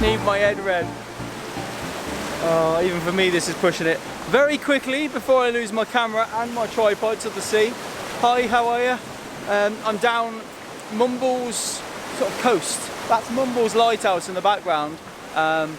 need my head red. Oh, even for me this is pushing it. Very quickly, before I lose my camera and my tripod to the sea. Hi, how are you? I'm down Mumbles sort of coast. That's Mumbles Lighthouse in the background. And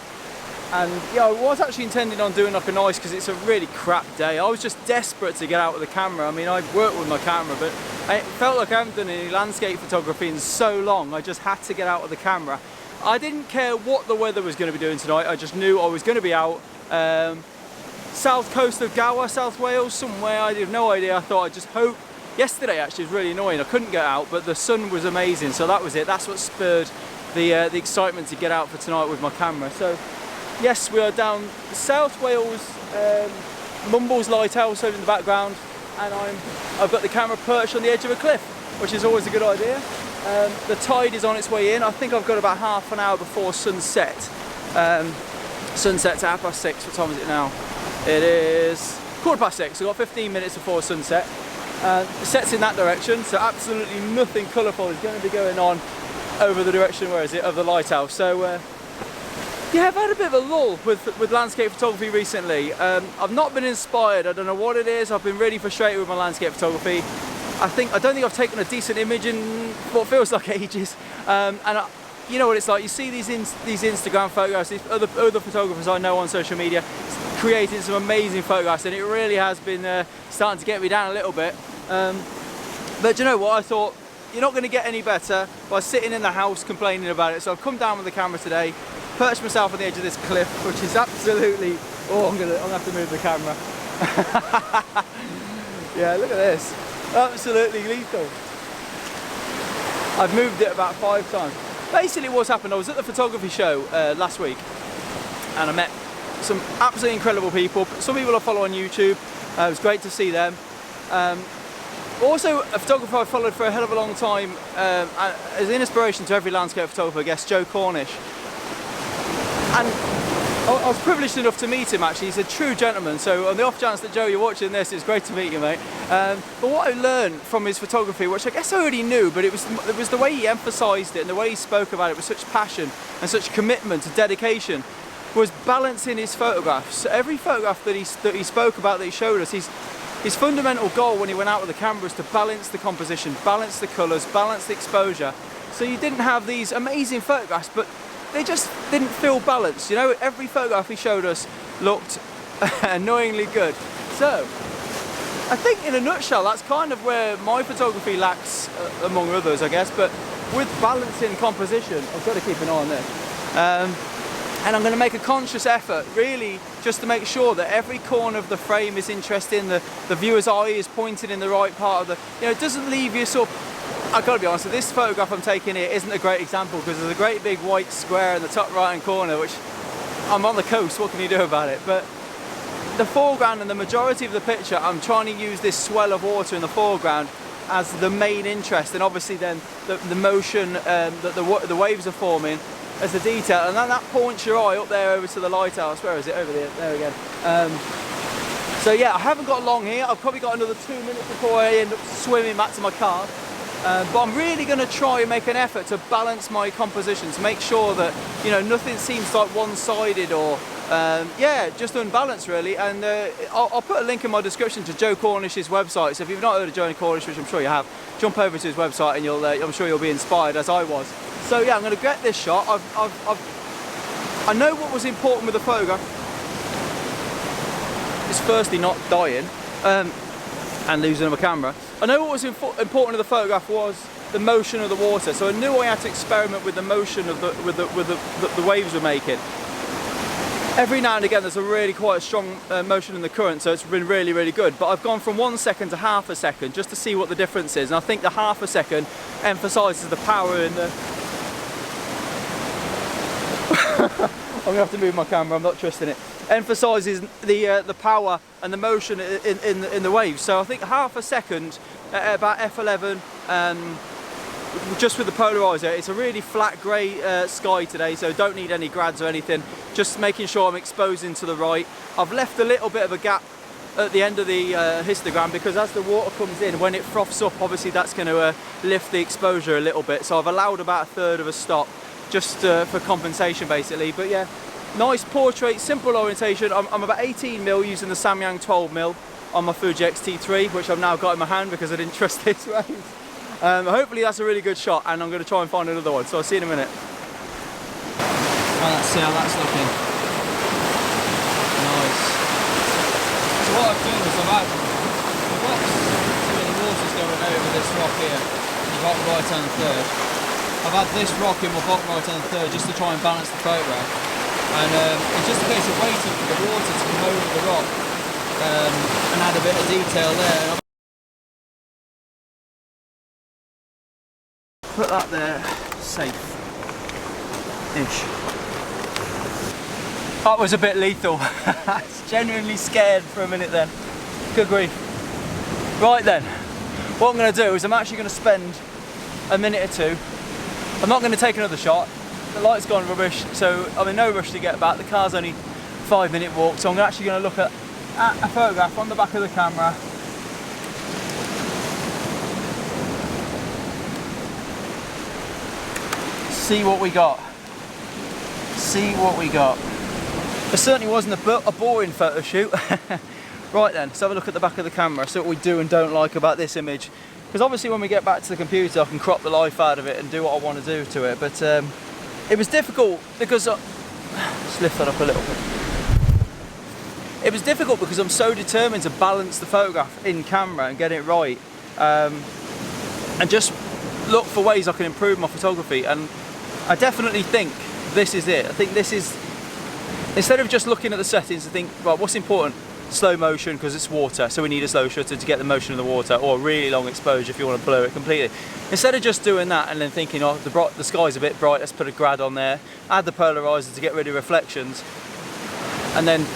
yeah, I was actually intending on doing like a nice, because it's a really crap day. I was just desperate to get out with the camera. I mean, I've worked with my camera, but it felt like I haven't done any landscape photography in so long. I just had to get out with the camera. I didn't care what the weather was going to be doing tonight. I just knew I was going to be out. South coast of Gower, South Wales, somewhere. I have no idea. I thought I'd just hope. Yesterday actually was really annoying. I couldn't get out, but the sun was amazing. So that was it. That's what spurred the excitement to get out for tonight with my camera. So yes, we are down South Wales, Mumbles Lighthouse over in the background, and I've got the camera perched on the edge of a cliff, which is always a good idea. The tide is on its way in. I think I've got about half an hour before sunset. Sunset's at 6:30. What time is it now? It is 6:15. So I've got 15 minutes before sunset. It sets in that direction, so absolutely nothing colourful is going to be going on over the direction, where is it, of the lighthouse. So yeah, I've had a bit of a lull with landscape photography recently. I've not been inspired. I don't know what it is. I've been really frustrated with my landscape photography. I don't think I've taken a decent image in what feels like ages. You know what it's like. You see these Instagram photographs, these other photographers I know on social media creating some amazing photographs, and it really has been starting to get me down a little bit. But you know what? I thought, you're not going to get any better by sitting in the house complaining about it. So I've come down with the camera today, perched myself on the edge of this cliff, which is absolutely... Oh, I'm gonna have to move the camera. Yeah, look at this. Absolutely lethal. I've moved it about 5 times. Basically what's happened, I was at the photography show last week, and I met some absolutely incredible people. Some people I follow on YouTube. It was great to see them. Also, a photographer I've followed for a hell of a long time, as an inspiration to every landscape photographer, I guess, Joe Cornish. And I was privileged enough to meet him actually. He's a true gentleman, so on the off chance that Joe, you're watching this, it's great to meet you, mate. But what I learned from his photography, which I guess I already knew, but it was the way he emphasised it and the way he spoke about it with such passion and such commitment and dedication, was balancing his photographs. So every photograph that he spoke about, that he showed us, his fundamental goal when he went out with the camera was to balance the composition, balance the colours, balance the exposure. So you didn't have these amazing photographs, but they just didn't feel balanced. You know, every photograph he showed us looked annoyingly good. So I think in a nutshell, that's kind of where my photography lacks, among others, I guess. But with balancing composition, I've got to keep an eye on this. And I'm going to make a conscious effort, really, just to make sure that every corner of the frame is interesting, the viewer's eye is pointed in the right part of the... You know, it doesn't leave you sort of... I've got to be honest, this photograph I'm taking here isn't a great example, because there's a great big white square in the top right hand corner, which I'm on the coast, what can you do about it? But the foreground and the majority of the picture, I'm trying to use this swell of water in the foreground as the main interest, and obviously then the motion that the waves are forming as the detail, and then that points your eye up there over to the lighthouse. Where is it? Over there, there again. So yeah, I haven't got long here. I've probably got another 2 minutes before I end up swimming back to my car. But I'm really going to try and make an effort to balance my composition, to make sure that, you know, nothing seems like one-sided or yeah, just unbalanced really. And I'll put a link in my description to Joe Cornish's website. So if you've not heard of Joe Cornish, which I'm sure you have, jump over to his website and I'm sure you'll be inspired, as I was. So yeah, I'm going to get this shot. I know what was important with the photograph. It's firstly not dying and losing my camera. I know what was important in the photograph was the motion of the water. So I knew I had to experiment with the motion of the waves we're making. Every now and again there's a really quite a strong motion in the current, so it's been really, really good. But I've gone from 1 second to half a second just to see what the difference is. And I think the half a second emphasises the power in the... I'm going to have to move my camera, I'm not trusting it. Emphasises the power and the motion in the waves. So I think half a second at about f11, just with the polarizer. It's a really flat grey sky today, so don't need any grads or anything. Just making sure I'm exposing to the right. I've left a little bit of a gap at the end of the histogram, because as the water comes in, when it froths up, obviously that's going to lift the exposure a little bit. So I've allowed about 1/3 of a stop. just for compensation basically. But yeah, nice portrait, simple orientation. I'm about 18mm using the Samyang 12mm on my Fuji xt3, which I've now got in my hand because I didn't trust this way. Hopefully that's a really good shot, and I'm going to try and find another one, so I'll see you in a minute. Oh, let's see how that's looking. Nice. So what I've done is I've got some of the water's going over this rock here, the bottom right hand third. I've had this rock in my bottom right hand third just to try and balance the photograph, and it's just a case of waiting for the water to come over the rock and add a bit of detail there. Put that there, safe-ish. That was a bit lethal. I was genuinely scared for a minute then. Good grief. Right then, what I'm going to do is I'm actually going to spend a minute or two. I'm not going to take another shot. The light's gone rubbish, so I'm in no rush to get back. The car's only 5-minute walk, so I'm actually going to look at a photograph on the back of the camera. See what we got. See what we got. It certainly wasn't a boring photo shoot. Right then, let's have a look at the back of the camera, see what we do and don't like about this image. Because obviously when we get back to the computer I can crop the life out of it and do what I want to do to it, but it was difficult because let's lift that up a little bit. It was difficult because I'm so determined to balance the photograph in camera and get it right, and just look for ways I can improve my photography. And I definitely think this is it. I think this is, instead of just looking at the settings and think, well, what's important? Slow motion because it's water, so we need a slow shutter to get the motion of the water, or really long exposure if you want to blur it completely. Instead of just doing that and then thinking, oh, the sky's a bit bright, let's put a grad on there, add the polarizer to get rid of reflections, and then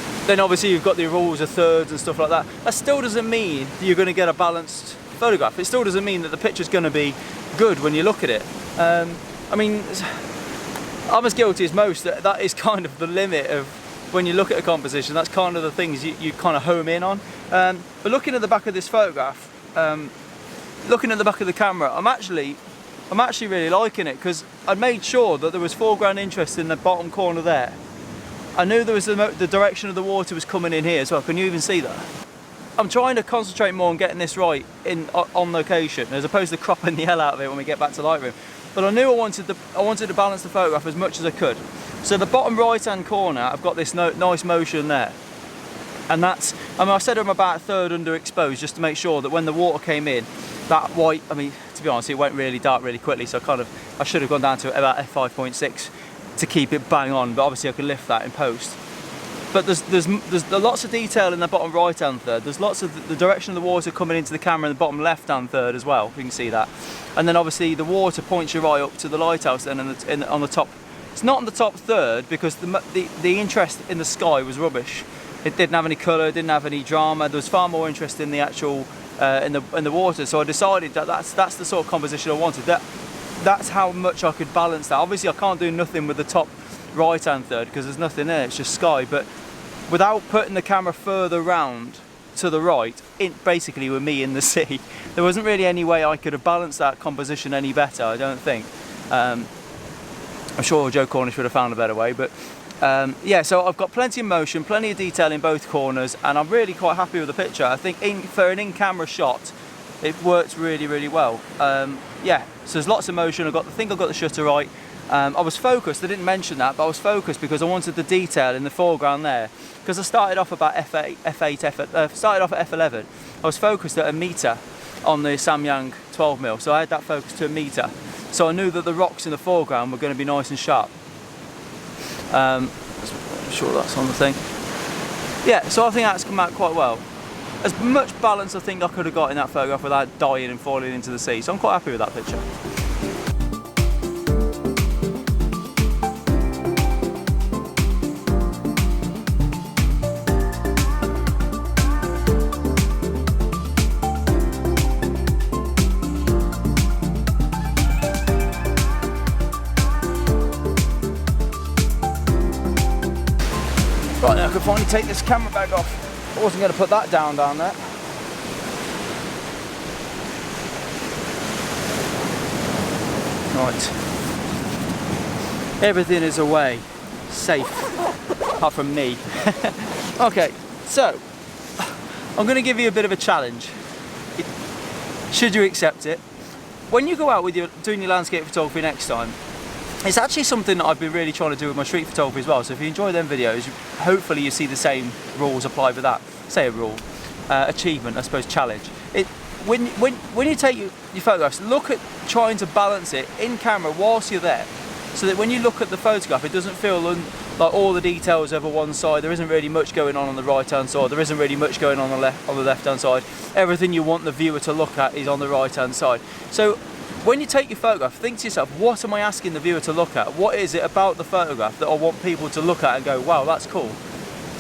obviously you've got the rules of thirds and stuff like that. That still doesn't mean that you're going to get a balanced photograph. It still doesn't mean that the picture's going to be good when you look at it. I mean, I'm as guilty as most. That is kind of the limit of when you look at a composition. That's kind of the things you kind of home in on. But looking at the back of this photograph, looking at the back of the camera, I'm actually really liking it, because I made sure that there was foreground interest in the bottom corner there. I knew there was the direction of the water was coming in here as well. Can you even see that? I'm trying to concentrate more on getting this right on location, as opposed to cropping the hell out of it when we get back to Lightroom. But I knew I wanted to balance the photograph as much as I could. So the bottom right hand corner, I've got this nice motion there, and that's, I mean, I said I'm about a third underexposed just to make sure that when the water came in, that white, I mean, to be honest, it went really dark really quickly, so I should have gone down to about f5.6 to keep it bang on, but obviously I could lift that in post. But there's lots of detail in the bottom right hand third. There's lots of the direction of the water coming into the camera in the bottom left hand third as well. You can see that. And then obviously the water points your eye up to the lighthouse then on the top. It's not on the top third because the interest in the sky was rubbish. It didn't have any colour, didn't have any drama. There was far more interest in the actual in the water. So I decided that that's the sort of composition I wanted. That's how much I could balance that. Obviously I can't do nothing with the top right hand third because there's nothing there, it's just sky, but without putting the camera further round to the right, basically with me in the sea, there wasn't really any way I could have balanced that composition any better, I don't think. I'm sure Joe Cornish would have found a better way, but yeah, so I've got plenty of motion, plenty of detail in both corners, and I'm really quite happy with the picture. I think for an in-camera shot it works really well. Yeah, so there's lots of motion. I think I got the shutter right. I was focused, I didn't mention that, but I was focused because I wanted the detail in the foreground there. Because I started off about started off at f11. I was focused at 1 metre on the Samyang 12mm, so I had that focus to 1 metre. So I knew that the rocks in the foreground were going to be nice and sharp. I'm sure that's on the thing. Yeah, so I think that's come out quite well. As much balance I think I could have got in that photograph without dying and falling into the sea, so I'm quite happy with that picture. Right, now I can finally take this camera bag off. I wasn't going to put that down there. Right. Everything is away, safe, apart from me. Okay, so I'm going to give you a bit of a challenge. Should you accept it? When you go out with doing your landscape photography next time, it's actually something that I've been really trying to do with my street photography as well. So if you enjoy them videos, hopefully you see the same rules apply with that. Say a rule, achievement, I suppose, challenge. When you take your photographs, look at trying to balance it in camera whilst you're there, so that when you look at the photograph, it doesn't feel like all the details over one side. There isn't really much going on the right hand side. There isn't really much going on the left hand side. Everything you want the viewer to look at is on the right hand side. So when you take your photograph, think to yourself, what am I asking the viewer to look at? What is it about the photograph that I want people to look at and go, wow, that's cool?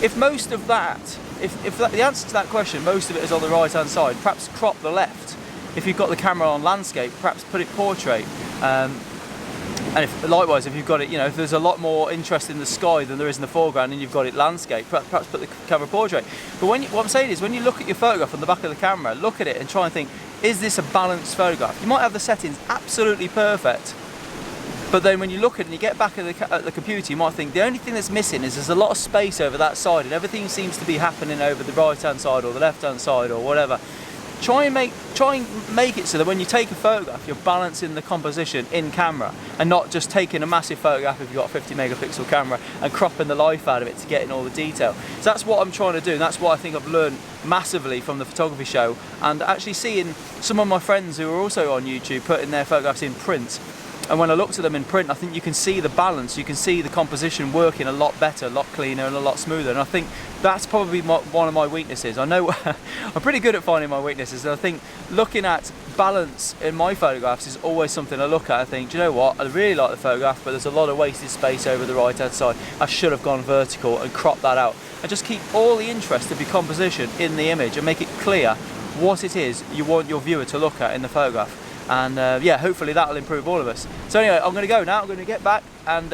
If most of that, the answer to that question, most of it is on the right hand side, perhaps crop the left. If you've got the camera on landscape, perhaps put it portrait. And likewise, if you've got it, if there's a lot more interest in the sky than there is in the foreground and you've got it landscape, perhaps put the camera portrait. But what I'm saying is, when you look at your photograph on the back of the camera, look at it and try and think, is this a balanced photograph? You might have the settings absolutely perfect, but then when you look at it and you get back at the computer, you might think the only thing that's missing is there's a lot of space over that side and everything seems to be happening over the right hand side or the left hand side or whatever. Try and make it so that when you take a photograph, you're balancing the composition in camera and not just taking a massive photograph if you've got a 50 megapixel camera and cropping the life out of it to get in all the detail. So that's what I'm trying to do, and that's what I think I've learned massively from the photography show, and actually seeing some of my friends who are also on YouTube putting their photographs in print. And when I looked at them in print, I think you can see the balance, you can see the composition working a lot better, a lot cleaner and a lot smoother. And I think that's probably one of my weaknesses. I know I'm pretty good at finding my weaknesses, and I think looking at balance in my photographs is always something I look at. I think, do you know what, I really like the photograph, but there's a lot of wasted space over the right hand side. I should have gone vertical and cropped that out. And just keep all the interest of your composition in the image and make it clear what it is you want your viewer to look at in the photograph. And yeah, hopefully that'll improve all of us. So anyway, I'm going to go now. I'm going to get back and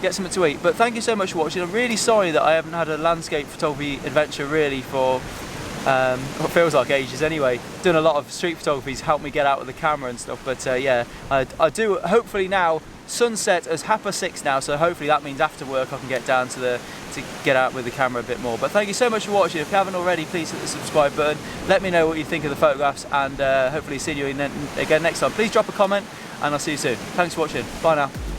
get something to eat. But thank you so much for watching. I'm really sorry that I haven't had a landscape photography adventure really for what feels like ages anyway. Doing a lot of street photography has helped me get out with the camera and stuff. But yeah, I do hopefully now. Sunset is 6:30 now, so hopefully that means after work I can get down to get out with the camera a bit more. But thank you so much for watching. If you haven't already, please hit the subscribe button. Let me know what you think of the photographs, and hopefully see you again next time. Please drop a comment and I'll see you soon. Thanks for watching. Bye now.